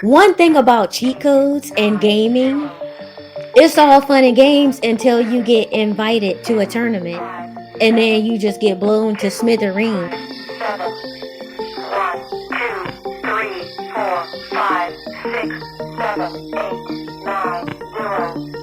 One thing about cheat codes and gaming, it's all fun and games until you get invited to a tournament and then you just get blown to smithereens. 1, 2, 3, 4, 5, 6, 7, 8, 9, 0.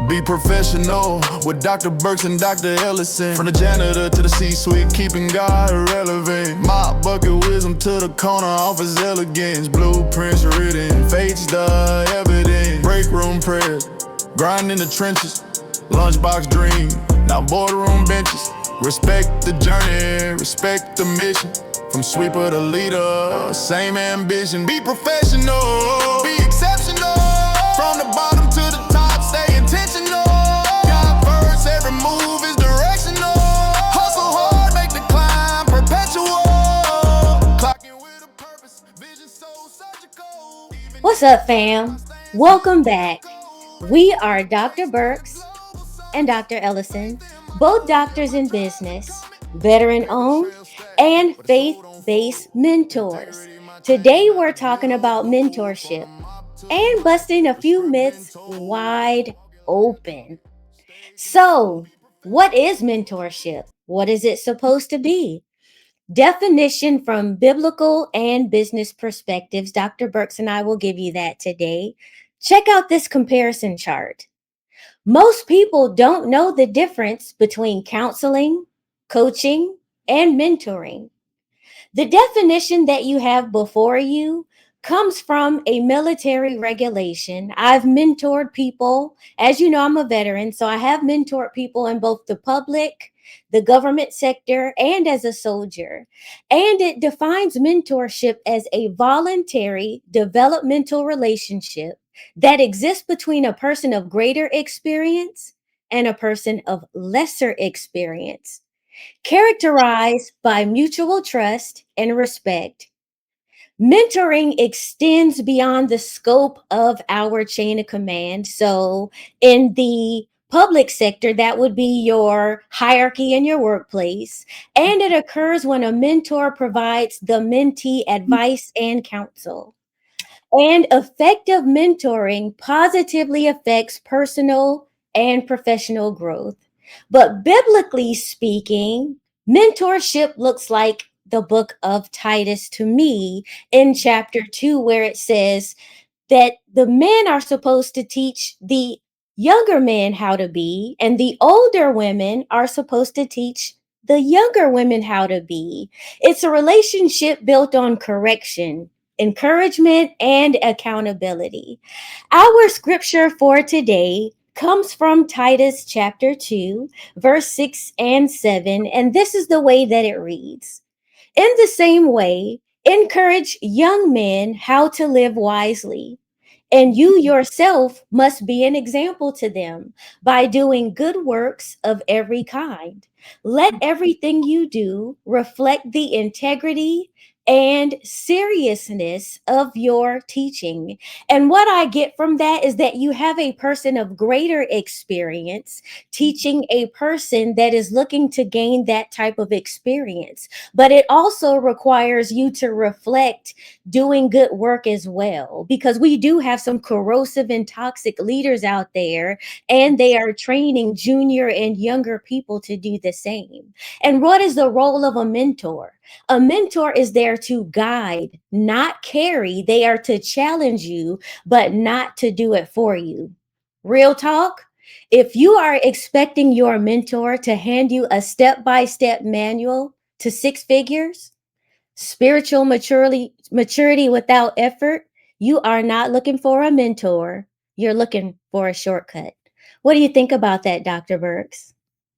Be professional with Dr. Burks and Dr. Ellison. From the janitor to the C-suite, keeping God relevant. Mop bucket wisdom to the corner office elegance. Blueprints written, fate's the evidence. Break room prayer, grind in the trenches. Lunchbox dream, now boardroom benches. Respect the journey, respect the mission. From sweeper to leader, same ambition. Be professional, be exceptional. From the bottom to the top, stay intentional. God first, every move is directional. Hustle hard, make the climb perpetual. Clocking with a purpose, vision so surgical. What's up, fam? Welcome back. We are Dr. Burks and Dr. Ellison, both doctors in business, veteran-owned, and faith-based mentors. Today, we're talking about mentorship and busting a few myths wide open. So, what is mentorship? What is it supposed to be? Definition from biblical and business perspectives. Dr. Burks and I will give you that today. Check out this comparison chart. Most people don't know the difference between counseling, coaching, and mentoring. The definition that you have before you comes from a military regulation. I've mentored people. As you know, I'm a veteran, so I have mentored people in both the public, the government sector, and as a soldier. And it defines mentorship as a voluntary developmental relationship that exists between a person of greater experience and a person of lesser experience, characterized by mutual trust and respect. Mentoring extends beyond the scope of our chain of command. So, in the public sector, that would be your hierarchy in your workplace. And it occurs when a mentor provides the mentee advice and counsel. And effective mentoring positively affects personal and professional growth. But biblically speaking, mentorship looks like the book of Titus to me in chapter 2, where it says that the men are supposed to teach the younger men how to be, and the older women are supposed to teach the younger women how to be. It's a relationship built on correction, encouragement, and accountability. Our scripture for today comes from Titus chapter 2, verse 6 and 7, and this is the way that it reads. In the same way, encourage young men how to live wisely, and you yourself must be an example to them by doing good works of every kind. Let everything you do reflect the integrity and seriousness of your teaching. And what I get from that is that you have a person of greater experience teaching a person that is looking to gain that type of experience. But it also requires you to reflect doing good work as well, because we do have some corrosive and toxic leaders out there, and they are training junior and younger people to do the same. And what is the role of a mentor? A mentor is there to guide, not carry. They are to challenge you, but not to do it for you. Real talk. If you are expecting your mentor to hand you a step-by-step manual to six figures, spiritual maturity without effort, you are not looking for a mentor. You're looking for a shortcut. What do you think about that, Dr. Burks?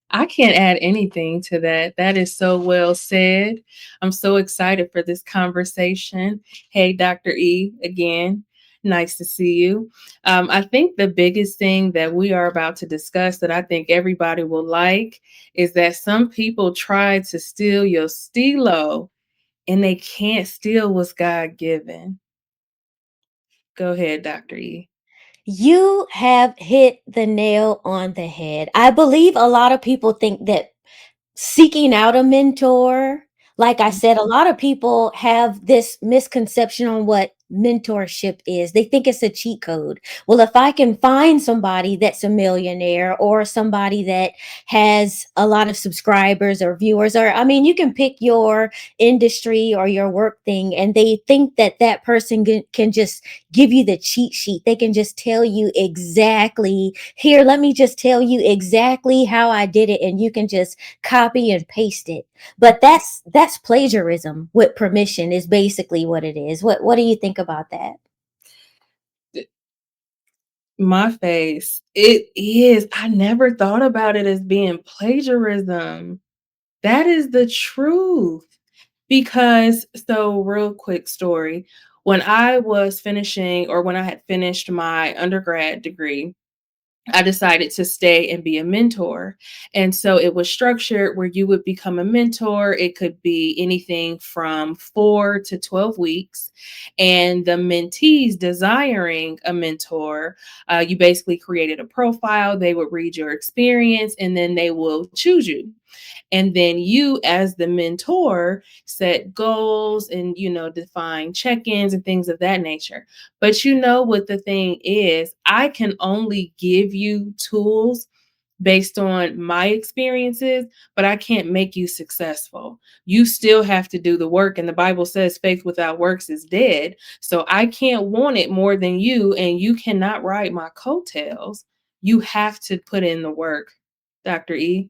I can't add anything to that. That is so well said. I'm so excited for this conversation. Hey, Dr. E, again, nice to see you. I think the biggest thing that we are about to discuss that I think everybody will like is that some people try to steal your stilo and they can't steal what's God given. Go ahead, Dr. E. You have hit the nail on the head. I believe a lot of people think that seeking out a mentor, Like I said, a lot of people have this misconception on what mentorship is. They think it's a cheat code. Well, if I can find somebody that's a millionaire or somebody that has a lot of subscribers or viewers, or I mean, you can pick your industry or your work thing, and they think that that person can just give you the cheat sheet. They can just tell you exactly, here, let me just tell you exactly how I did it, and you can just copy and paste it. But that's plagiarism with permission is basically what it is. What do you think about that? My face. It is. I never thought about it as being plagiarism. That is the truth. Because, so real quick story. When I was finishing, or when I had finished my undergrad degree, I decided to stay and be a mentor. And so it was structured where you would become a mentor. It could be anything from 4 to 12 weeks. And the mentees desiring a mentor, you basically created a profile. They would read your experience and then they will choose you. And then you, as the mentor, set goals and, define check-ins and things of that nature. But you know what the thing is, I can only give you tools based on my experiences, but I can't make you successful. You still have to do the work. And the Bible says faith without works is dead. So I can't want it more than you, and you cannot ride my coattails. You have to put in the work, Dr. E.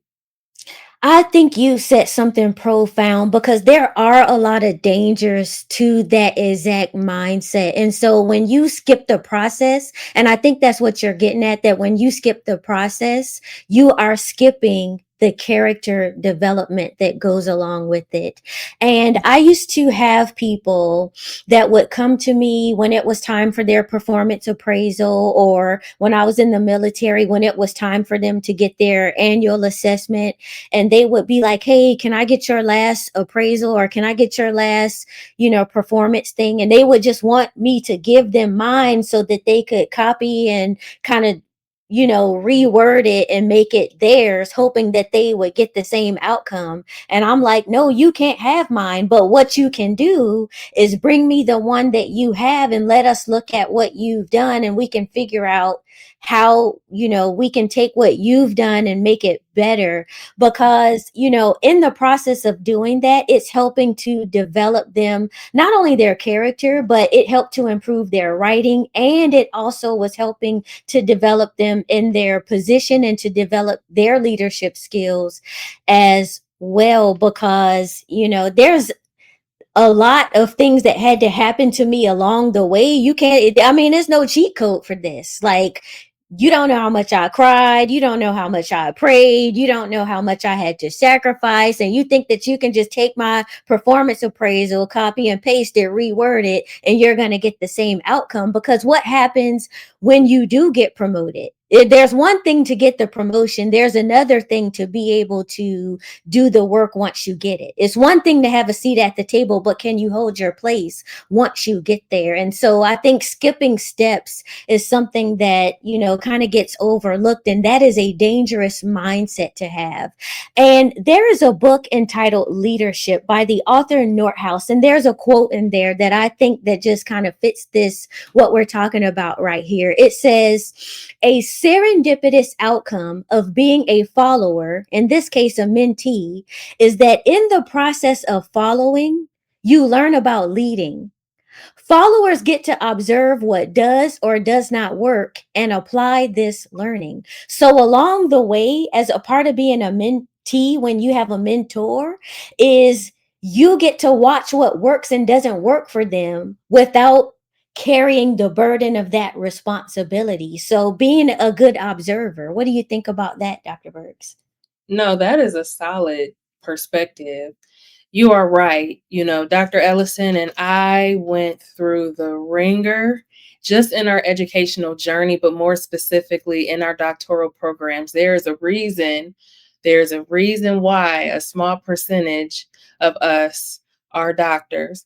I think you said something profound because there are a lot of dangers to that exact mindset. And so when you skip the process, and I think that's what you're getting at, that when you skip the process, you are skipping the character development that goes along with it. And I used to have people that would come to me when it was time for their performance appraisal, or when I was in the military, when it was time for them to get their annual assessment, and they would be like, hey, can I get your last appraisal, or can I get your last, performance thing? And they would just want me to give them mine so that they could copy and kind of, reword it and make it theirs, hoping that they would get the same outcome. And I'm like, no, you can't have mine. But what you can do is bring me the one that you have, and let us look at what you've done, and we can figure out how, we can take what you've done and make it better. Because, in the process of doing that, it's helping to develop them, not only their character, but it helped to improve their writing, and it also was helping to develop them in their position and to develop their leadership skills as well. Because, there's a lot of things that had to happen to me along the way. You can't, I mean, there's no cheat code for this. Like, you don't know how much I cried. You don't know how much I prayed. You don't know how much I had to sacrifice. And you think that you can just take my performance appraisal, copy and paste it, reword it, and you're going to get the same outcome. Because what happens when you do get promoted? There's one thing to get the promotion. There's another thing to be able to do the work once you get it. It's one thing to have a seat at the table, but can you hold your place once you get there? And so I think skipping steps is something that, kind of gets overlooked. And that is a dangerous mindset to have. And there is a book entitled Leadership by the author Northouse. And there's a quote in there that I think that just kind of fits this, what we're talking about right here. It says, a serendipitous outcome of being a follower, in this case, a mentee, is that in the process of following, you learn about leading. Followers get to observe what does or does not work and apply this learning. So, along the way, as a part of being a mentee, when you have a mentor, is you get to watch what works and doesn't work for them without carrying the burden of that responsibility. So, being a good observer, what do you think about that, Dr. Burks? No, that is a solid perspective. You are right. Dr. Ellison and I went through the ringer just in our educational journey, but more specifically in our doctoral programs. There's a reason why a small percentage of us are doctors.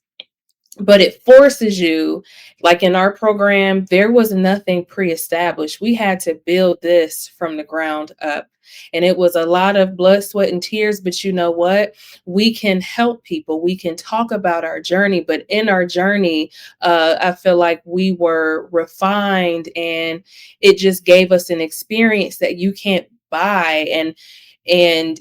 but it forces you. Like in our program, there was nothing pre-established. We had to build this from the ground up, and it was a lot of blood, sweat, and tears. But you know what, we can help people, we can talk about our journey, but in our journey, I feel like we were refined, and it just gave us an experience that you can't buy. And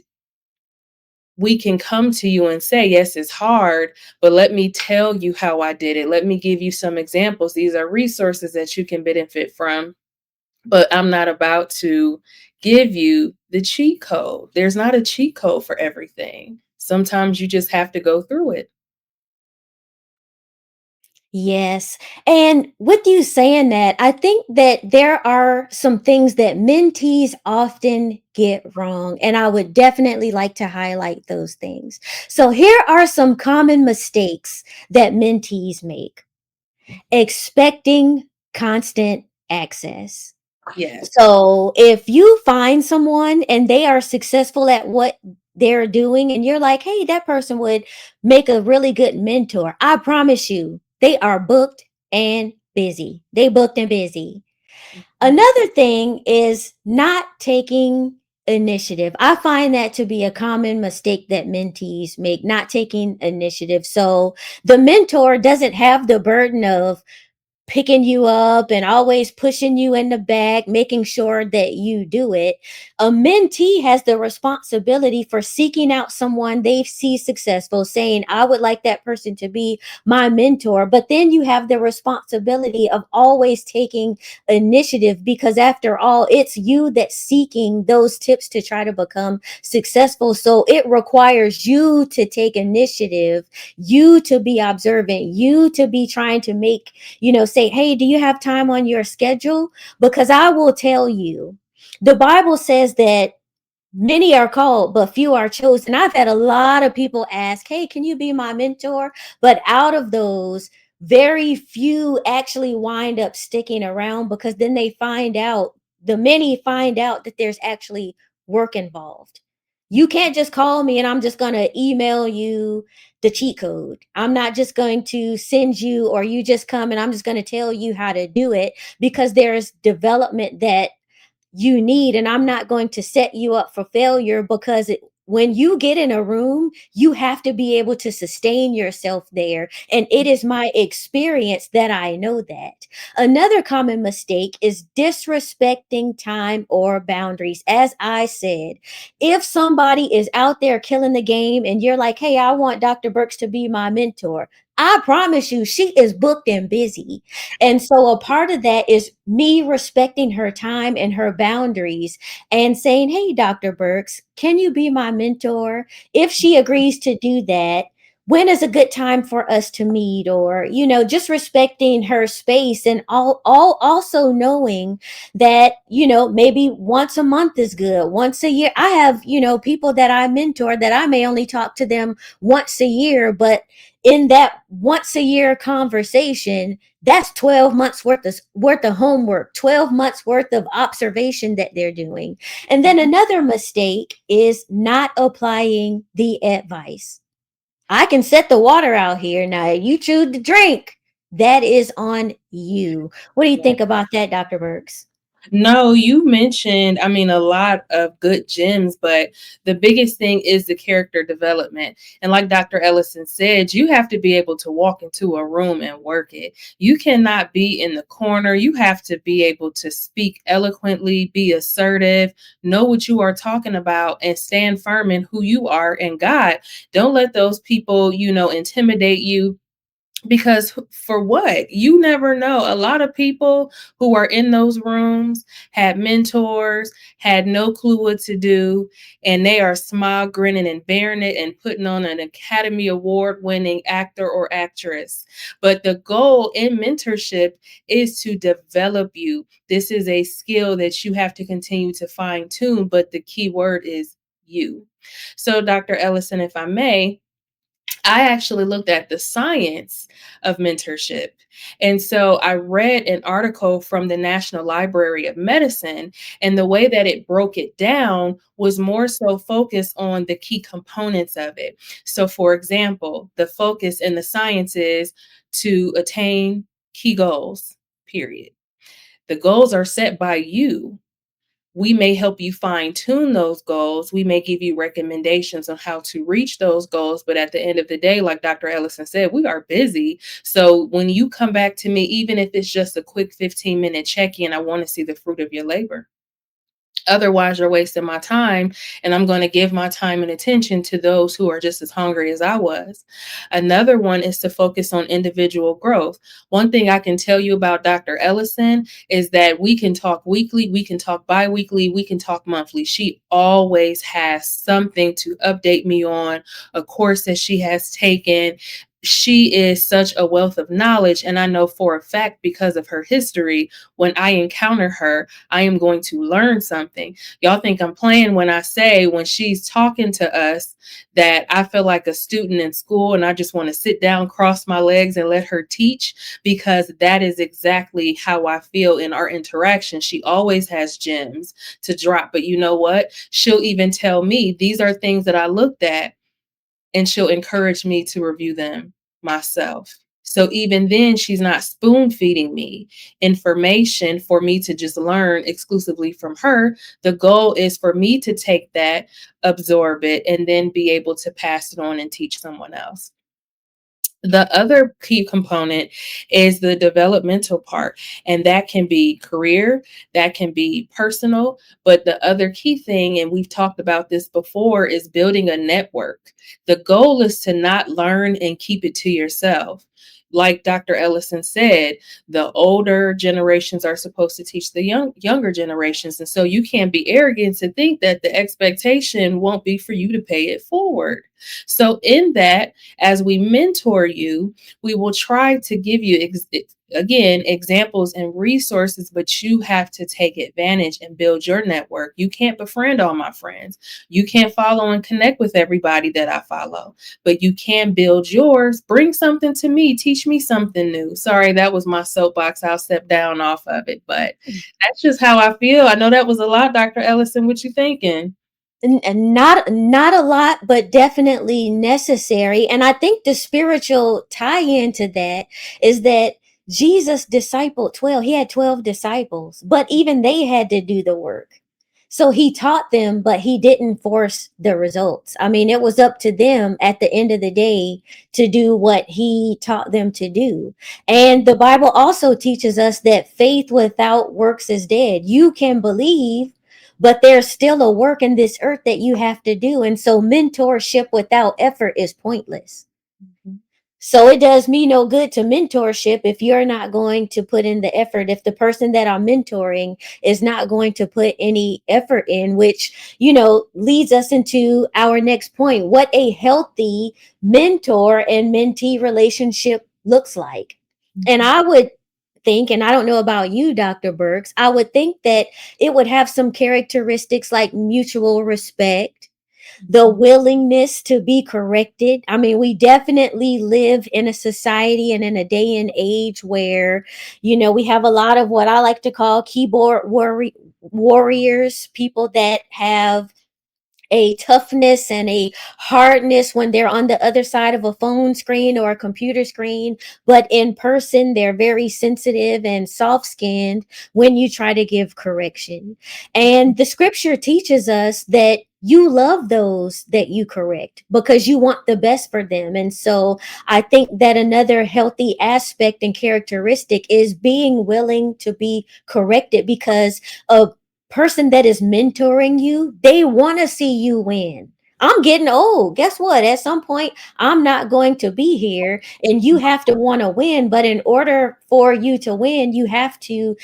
we can come to you and say, yes, it's hard, but let me tell you how I did it. Let me give you some examples. These are resources that you can benefit from. But I'm not about to give you the cheat code. There's not a cheat code for everything. Sometimes you just have to go through it. Yes. And with you saying that, I think that there are some things that mentees often get wrong. And I would definitely like to highlight those things. So here are some common mistakes that mentees make: expecting constant access. Yes. So if you find someone and they are successful at what they're doing, and you're like, hey, that person would make a really good mentor, I promise you, they are booked and busy. They booked and busy. Mhm. Another thing is not taking initiative. I find that to be a common mistake that mentees make, not taking initiative. So the mentor doesn't have the burden of picking you up and always pushing you in the back, making sure that you do it. A mentee has the responsibility for seeking out someone they see successful, saying, I would like that person to be my mentor. But then you have the responsibility of always taking initiative, because after all, it's you that's seeking those tips to try to become successful. So it requires you to take initiative, you to be observant, you to be trying to make, say, hey, do you have time on your schedule? Because I will tell you, the Bible says that many are called, but few are chosen. I've had a lot of people ask, hey, can you be my mentor? But out of those, very few actually wind up sticking around, because then they find out, the many find out that there's actually work involved. You can't just call me and I'm just going to email you the cheat code. I'm not just going to send you, or you just come and I'm just going to tell you how to do it, because there's development that you need, and I'm not going to set you up for failure, because when you get in a room, you have to be able to sustain yourself there, and it is my experience that I know that. Another common mistake is disrespecting time or boundaries. As I said, if somebody is out there killing the game and you're like, hey, I want Dr. Burks to be my mentor, I promise you she is booked and busy. And so a part of that is me respecting her time and her boundaries, and saying, hey, Dr. Burks, can you be my mentor? If she agrees to do that, when is a good time for us to meet? Or, just respecting her space, and all also knowing that, maybe once a month is good, once a year. I have, people that I mentor that I may only talk to them once a year, but in that once a year conversation, that's 12 months worth of homework, 12 months worth of observation that they're doing. And then another mistake is not applying the advice. I can set the water out here. Now, you choose to drink, that is on you. What do you think about that, Dr. Burks? No, you mentioned, I mean, a lot of good gems, but the biggest thing is the character development. And like Dr. Ellison said, you have to be able to walk into a room and work it. You cannot be in the corner. You have to be able to speak eloquently, be assertive, know what you are talking about, and stand firm in who you are in God. Don't let those people, intimidate you, because for what? You never know. A lot of people who are in those rooms had mentors, had no clue what to do, and they are smile grinning and bearing it and putting on an Academy Award winning actor or actress. But the goal in mentorship is to develop you. This is a skill that you have to continue to fine tune, but the key word is you. So Dr. Ellison, if I may, I actually looked at the science of mentorship. And so I read an article from the National Library of Medicine, and the way that it broke it down was more so focused on the key components of it. So, for example, the focus in the science is to attain key goals, period. The goals are set by you. We may help you fine tune those goals. We may give you recommendations on how to reach those goals. But at the end of the day, like Dr. Ellison said, we are busy. So when you come back to me, even if it's just a quick 15-minute check in, I want to see the fruit of your labor. Otherwise, you're wasting my time, and I'm going to give my time and attention to those who are just as hungry as I was. Another one is to focus on individual growth. One thing I can tell you about Dr. Ellison is that we can talk weekly, we can talk bi-weekly, we can talk monthly. She always has something to update me on, a course that she has taken. She is such a wealth of knowledge. And I know for a fact, because of her history, when I encounter her, I am going to learn something. Y'all think I'm playing when I say, when she's talking to us, that I feel like a student in school and I just want to sit down, cross my legs, and let her teach, because that is exactly how I feel in our interaction. She always has gems to drop. But you know what? She'll even tell me, these are things that I looked at, and she'll encourage me to review them myself. So even then, she's not spoon feeding me information for me to just learn exclusively from her. The goal is for me to take that, absorb it, and then be able to pass it on and teach someone else. The other key component is the developmental part, and that can be career, that can be personal. But the other key thing, and we've talked about this before, is building a network. The goal is to not learn and keep it to yourself. Like Dr. Ellison said, the older generations are supposed to teach the younger generations. And so you can't be arrogant to think that the expectation won't be for you to pay it forward. So in that, as we mentor you, we will try to give you again examples and resources, but you have to take advantage and build your network. You can't befriend all my friends. You can't follow and connect with everybody that I follow, but you can build yours. Bring something to me, teach me something new. Sorry, that was my soapbox. I'll step down off of it, but that's just how I feel. I know that was a lot, Dr. Ellison. What you thinking? And not a lot, but definitely necessary. And I think the spiritual tie into that is that Jesus discipled 12. He had 12 disciples, but even they had to do the work. So he taught them, but he didn't force the results. I mean, it was up to them at the end of the day to do what he taught them to do. And the Bible also teaches us that faith without works is dead. You can believe, but there's still a work in this earth that you have to do. And so mentorship without effort is pointless. So it does me no good to mentorship if you're not going to put in the effort. If the person that I'm mentoring is not going to put any effort in, which, leads us into our next point, what a healthy mentor and mentee relationship looks like. And I would think, and I don't know about you, Dr. Burks, I would think that it would have some characteristics like mutual respect, the willingness to be corrected. I mean, we definitely live in a society and in a day and age where, we have a lot of what I like to call keyboard warriors, people that have a toughness and a hardness when they're on the other side of a phone screen or a computer screen, but in person they're very sensitive and soft-skinned when you try to give correction. And the scripture teaches us that you love those that you correct because you want the best for them. And so I think that another healthy aspect and characteristic is being willing to be corrected, because a person that is mentoring you, they want to see you win. I'm getting old. Guess what? At some point, I'm not going to be here, and you have to want to win. But in order for you to win, you have to,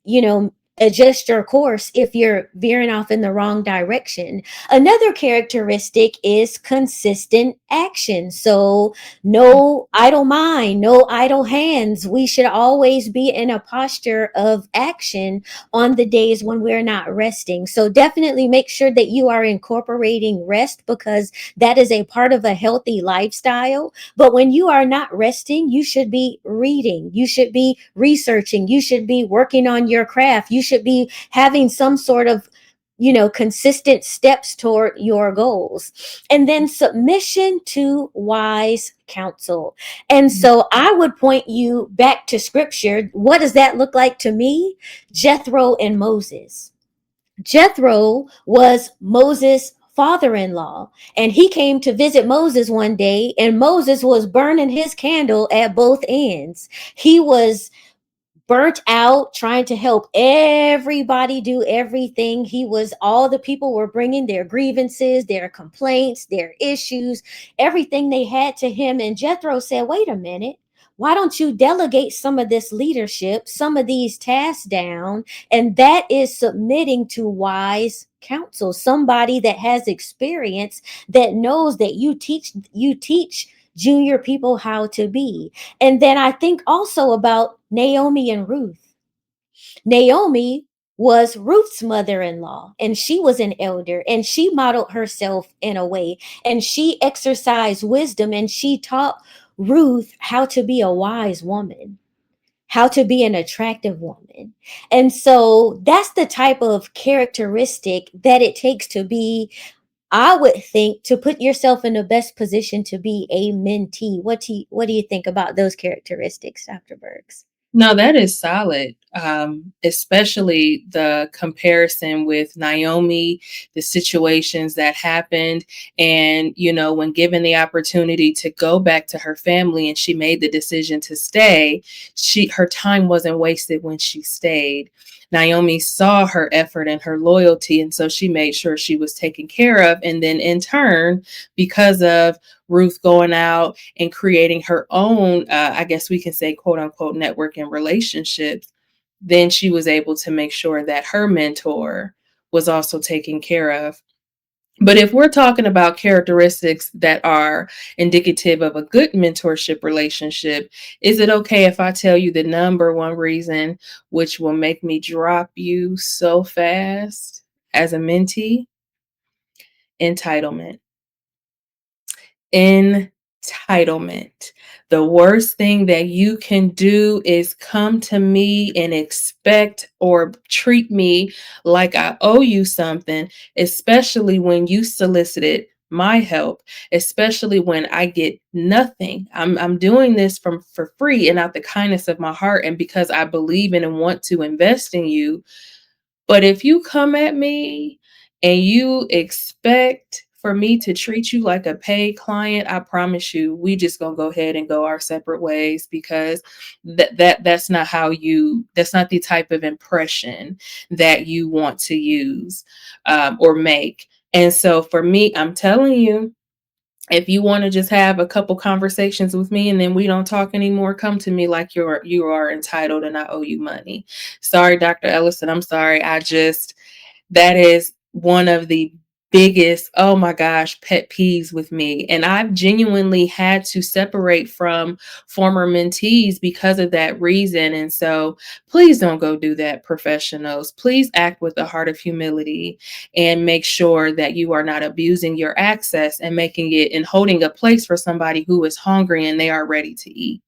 you know, adjust your course if you're veering off in the wrong direction. Another characteristic is consistent action. So, no idle mind, no idle hands. We should always be in a posture of action on the days when we're not resting. So, definitely make sure that you are incorporating rest, because that is a part of a healthy lifestyle. But when you are not resting, you should be reading, you should be researching, you should be working on your craft, you should be having some sort of, consistent steps toward your goals. And then submission to wise counsel. And so I would point you back to scripture. What does that look like to me? Jethro and Moses. Jethro was Moses' father-in-law, and he came to visit Moses one day, and Moses was burning his candle at both ends. He was burnt out trying to help everybody do everything. All the people were bringing their grievances, their complaints, their issues, everything they had to him. And Jethro said, wait a minute, why don't you delegate some of this leadership, some of these tasks down? And that is submitting to wise counsel, somebody that has experience, that knows that you teach junior people how to be. And then I think also about Naomi and Ruth. Naomi was Ruth's mother in law, and she was an elder, and she modeled herself in a way, and she exercised wisdom, and she taught Ruth how to be a wise woman, how to be an attractive woman. And so that's the type of characteristic that it takes to be, I would think, to put yourself in the best position to be a mentee. What do you think about those characteristics, Dr. Burks? No, that is solid. Especially the comparison with Naomi, the situations that happened. And, when given the opportunity to go back to her family and she made the decision to stay, her time wasn't wasted when she stayed. Naomi saw her effort and her loyalty, and so she made sure she was taken care of. And then in turn, because of Ruth going out and creating her own, I guess we can say, quote unquote, network and relationships, then she was able to make sure that her mentor was also taken care of. But if we're talking about characteristics that are indicative of a good mentorship relationship, is it okay if I tell you the number one reason which will make me drop you so fast as a mentee? Entitlement. Entitlement. The worst thing that you can do is come to me and expect or treat me like I owe you something, especially when you solicited my help, especially when I get nothing. I'm doing this for free and out the kindness of my heart, and because I believe in and want to invest in you. But if you come at me and you expect for me to treat you like a paid client, I promise you, we just gonna go ahead and go our separate ways, because that's not that's not the type of impression that you want to use or make. And so for me, I'm telling you, if you want to just have a couple conversations with me and then we don't talk anymore, come to me like you are entitled and I owe you money. Sorry, Dr. Ellison. I'm sorry. That is one of the biggest, oh my gosh, pet peeves with me. And I've genuinely had to separate from former mentees because of that reason. And so please don't go do that, professionals. Please act with a heart of humility and make sure that you are not abusing your access and making it and holding a place for somebody who is hungry and they are ready to eat.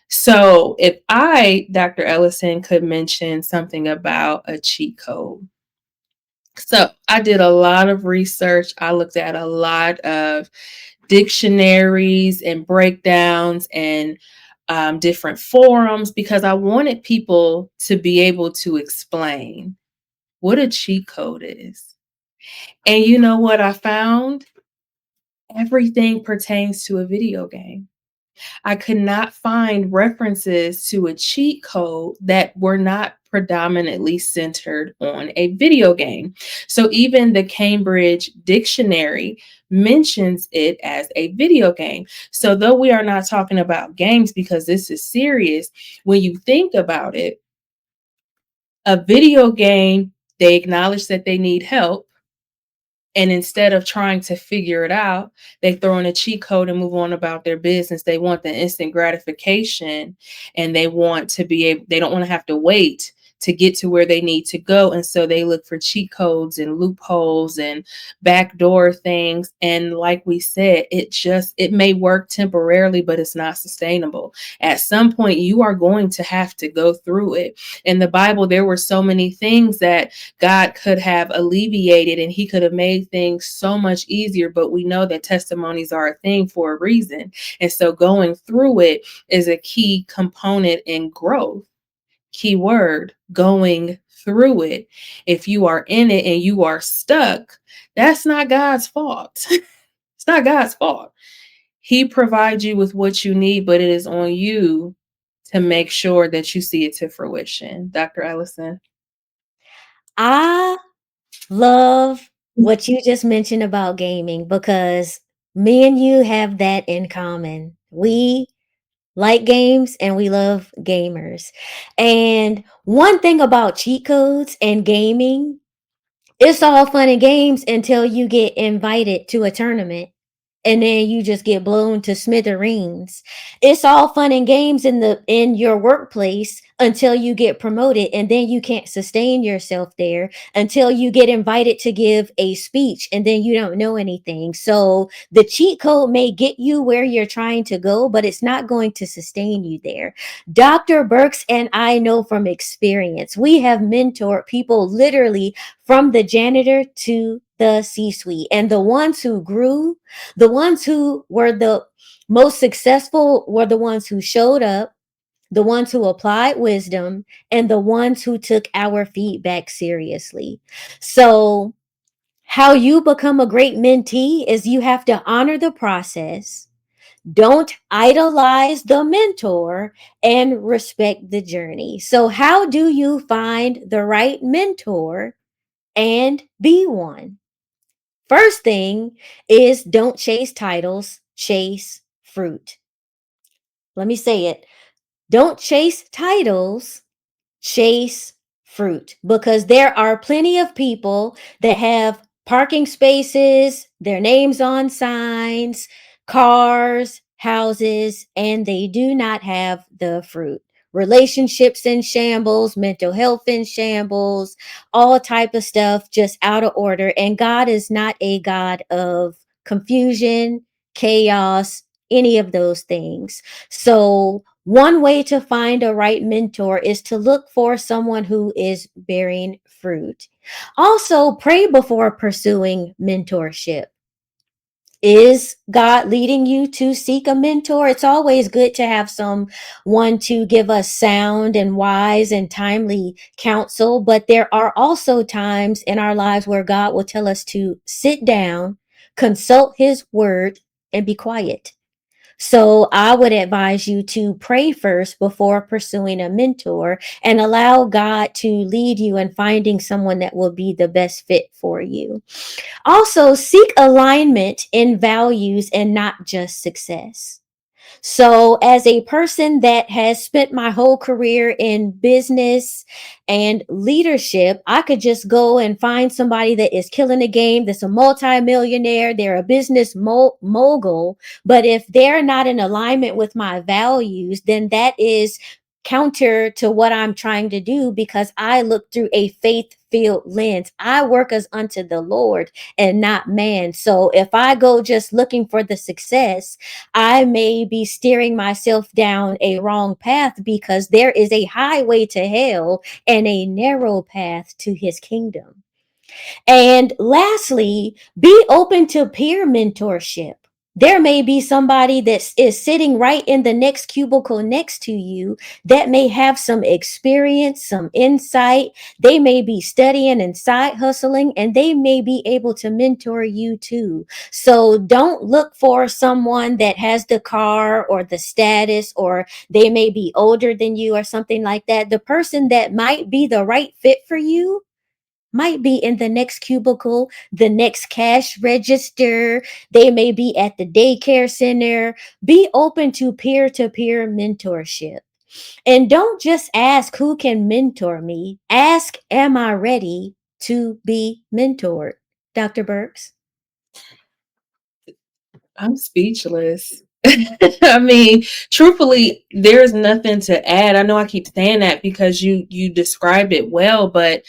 So if I, Dr. Ellison, could mention something about a cheat code. So I did a lot of research. I looked at a lot of dictionaries and breakdowns and different forums, because I wanted people to be able to explain what a cheat code is. And you know what I found? Everything pertains to a video game. I could not find references to a cheat code that were not predominantly centered on a video game. So even the Cambridge Dictionary mentions it as a video game. So though we are not talking about games because this is serious, when you think about it, A video game, they acknowledge that they need help. And instead of trying to figure it out, they throw in a cheat code and move on about their business. They want the instant gratification, and they want to be able, they don't want to have to wait to get to where they need to go. And so they look for cheat codes and loopholes and backdoor things. And like we said, it may work temporarily, but it's not sustainable. At some point, you are going to have to go through it. In the Bible, there were so many things that God could have alleviated, and he could have made things so much easier, but we know that testimonies are a thing for a reason. And so going through it is a key component in growth. Key word, going through it. If you are in it and you are stuck, that's not God's fault. It's not God's fault. He provides you with what you need, but it is on you to make sure that you see it to fruition. Dr. Ellison. I love what you just mentioned about gaming, because me and you have that in common. We like games and we love gamers. And one thing about cheat codes and gaming, it's all fun and games until you get invited to a tournament and then you just get blown to smithereens. It's all fun and games in your workplace until you get promoted, and then you can't sustain yourself there until you get invited to give a speech, and then you don't know anything. So the cheat code may get you where you're trying to go, but it's not going to sustain you there. Dr. Burks and I know from experience, we have mentored people literally from the janitor to the C-suite, and the ones who grew, the ones who were the most successful, were the ones who showed up, the ones who applied wisdom, and the ones who took our feedback seriously. So, how you become a great mentee is you have to honor the process, don't idolize the mentor, and respect the journey. So, how do you find the right mentor and be one? First thing is, don't chase titles, chase fruit. Let me say it. Don't chase titles, chase fruit, because there are plenty of people that have parking spaces, their names on signs, cars, houses, and they do not have the fruit. Relationships in shambles, mental health in shambles, all type of stuff just out of order. And God is not a God of confusion, chaos, any of those things. So one way to find a right mentor is to look for someone who is bearing fruit. Also, pray before pursuing mentorship. Is God leading you to seek a mentor? It's always good to have someone to give us sound and wise and timely counsel, but there are also times in our lives where God will tell us to sit down, consult his word, and be quiet. So I would advise you to pray first before pursuing a mentor and allow God to lead you in finding someone that will be the best fit for you. Also, seek alignment in values and not just success. So, as a person that has spent my whole career in business and leadership, I could just go and find somebody that is killing the game, that's a multimillionaire, they're a business mogul. But if they're not in alignment with my values, then that is counter to what I'm trying to do, because I look through a faith filled lens. I work as unto the Lord and not man. So if I go just looking for the success, I may be steering myself down a wrong path, because there is a highway to hell and a narrow path to his kingdom. And lastly, be open to peer mentorship. There may be somebody that is sitting right in the next cubicle next to you that may have some experience, some insight. They may be studying and side hustling, and they may be able to mentor you too. So don't look for someone that has the car or the status, or they may be older than you or something like that. The person that might be the right fit for you might be in the next cubicle, the next cash register. They may be at the daycare center. Be open to peer mentorship. And don't just ask who can mentor me. Ask, am I ready to be mentored? Dr. Burks. I'm speechless. I mean, truthfully, there's nothing to add. I know I keep saying that because you described it well, but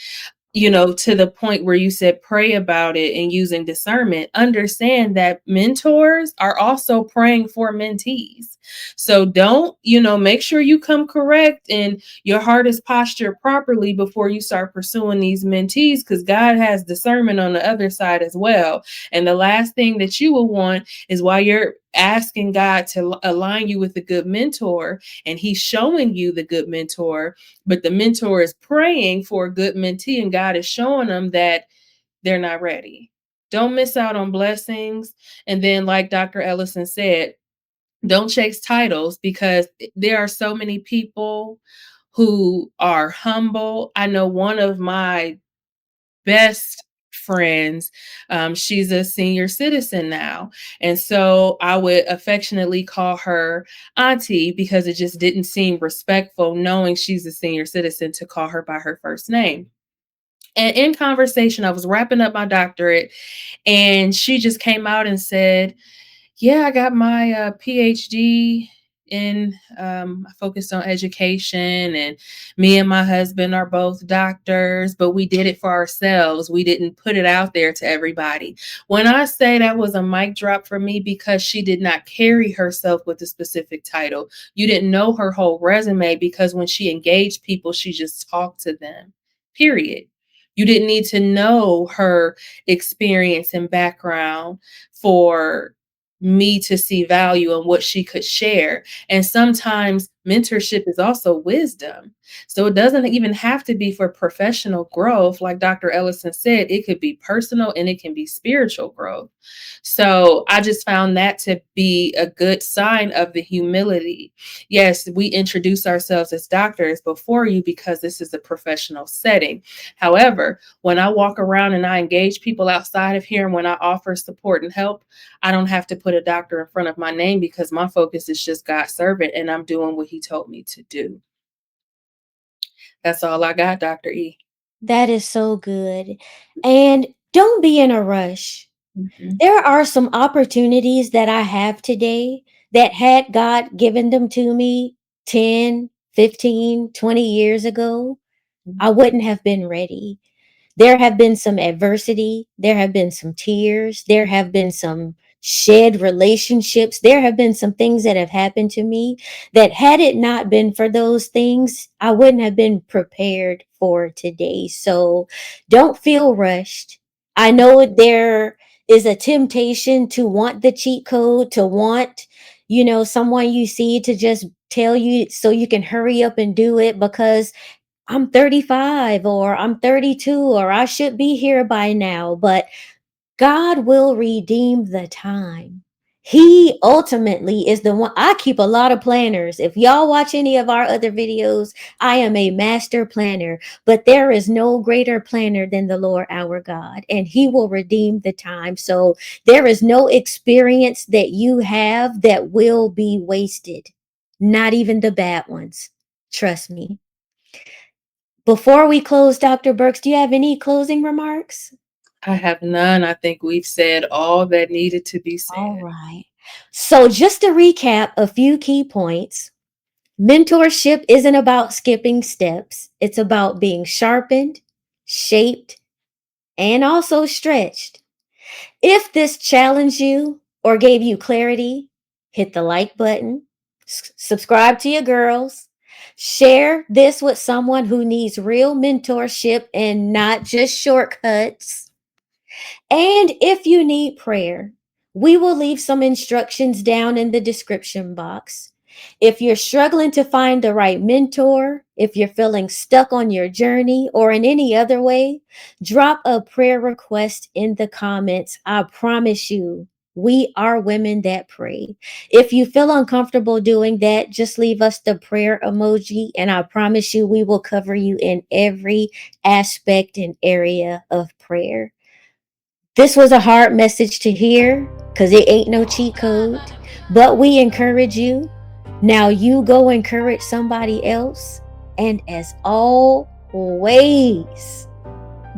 to the point where you said pray about it and using discernment, understand that mentors are also praying for mentees. So don't, make sure you come correct and your heart is postured properly before you start pursuing these mentees, because God has discernment on the other side as well. And the last thing that you will want is while you're asking God to align you with a good mentor and he's showing you the good mentor, but the mentor is praying for a good mentee and God is showing them that they're not ready. Don't miss out on blessings. And then, like Dr. Ellison said, don't chase titles, because there are so many people who are humble. I know one of my best friends, she's a senior citizen now. And so I would affectionately call her auntie, because it just didn't seem respectful, knowing she's a senior citizen, to call her by her first name. And in conversation, I was wrapping up my doctorate, and she just came out and said, yeah, I got my PhD in, I focused on education, and me and my husband are both doctors, but we did it for ourselves. We didn't put it out there to everybody. When I say that was a mic drop for me, because she did not carry herself with a specific title. You didn't know her whole resume, because when she engaged people, she just talked to them, period. You didn't need to know her experience and background for me to see value in what she could share. And sometimes mentorship is also wisdom. So it doesn't even have to be for professional growth. Like Dr. Ellison said, it could be personal and it can be spiritual growth. So I just found that to be a good sign of the humility. Yes, we introduce ourselves as doctors before you because this is a professional setting. However, when I walk around and I engage people outside of here, and when I offer support and help, I don't have to put a doctor in front of my name, because my focus is just God's servant and I'm doing what he told me to do. That's all I got, Dr. E. That is so good. And don't be in a rush. Mhm. There are some opportunities that I have today that, had God given them to me 10, 15, 20 years ago, I wouldn't have been ready. There have been some adversity, there have been some tears, there have been some shed relationships, there have been some things that have happened to me that, had it not been for those things, I wouldn't have been prepared for today. So don't feel rushed. I know there is a temptation to want the cheat code, to want, someone you see to just tell you so you can hurry up and do it, because I'm 35 or I'm 32 or I should be here by now, but God will redeem the time. He ultimately is the one. I keep a lot of planners. If y'all watch any of our other videos, I am a master planner, but there is no greater planner than the Lord our God, and he will redeem the time. So there is no experience that you have that will be wasted, not even the bad ones. Trust me. Before we close, Dr. Burks, do you have any closing remarks? I have none. I think we've said all that needed to be All said. right. So, just to recap a few key points, mentorship isn't about skipping steps, it's about being sharpened, shaped, and also stretched. If this challenged you or gave you clarity, hit the like button, subscribe to your girls, share this with someone who needs real mentorship and not just shortcuts. And if you need prayer, we will leave some instructions down in the description box. If you're struggling to find the right mentor, if you're feeling stuck on your journey or in any other way, drop a prayer request in the comments. I promise you, we are women that pray. If you feel uncomfortable doing that, just leave us the prayer emoji, and I promise you, we will cover you in every aspect and area of prayer. This was a hard message to hear because it ain't no cheat code, but we encourage you. Now you go encourage somebody else, and as always,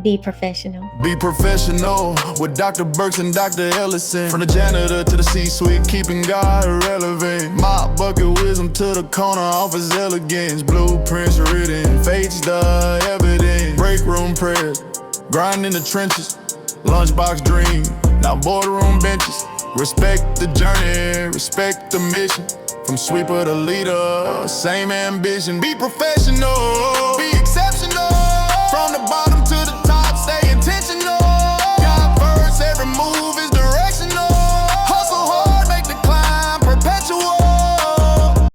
be professional. Be professional with Dr. Burks and Dr. Ellison. From the janitor to the C-suite, keeping God relevant. Mop bucket wisdom to the corner office elegance. Blueprints written, fate's the evidence. Break room prayers, grind in the trenches. Lunchbox dream, now boardroom benches. Respect the journey, respect the mission. From sweeper to leader, same ambition. Be professional, be excited.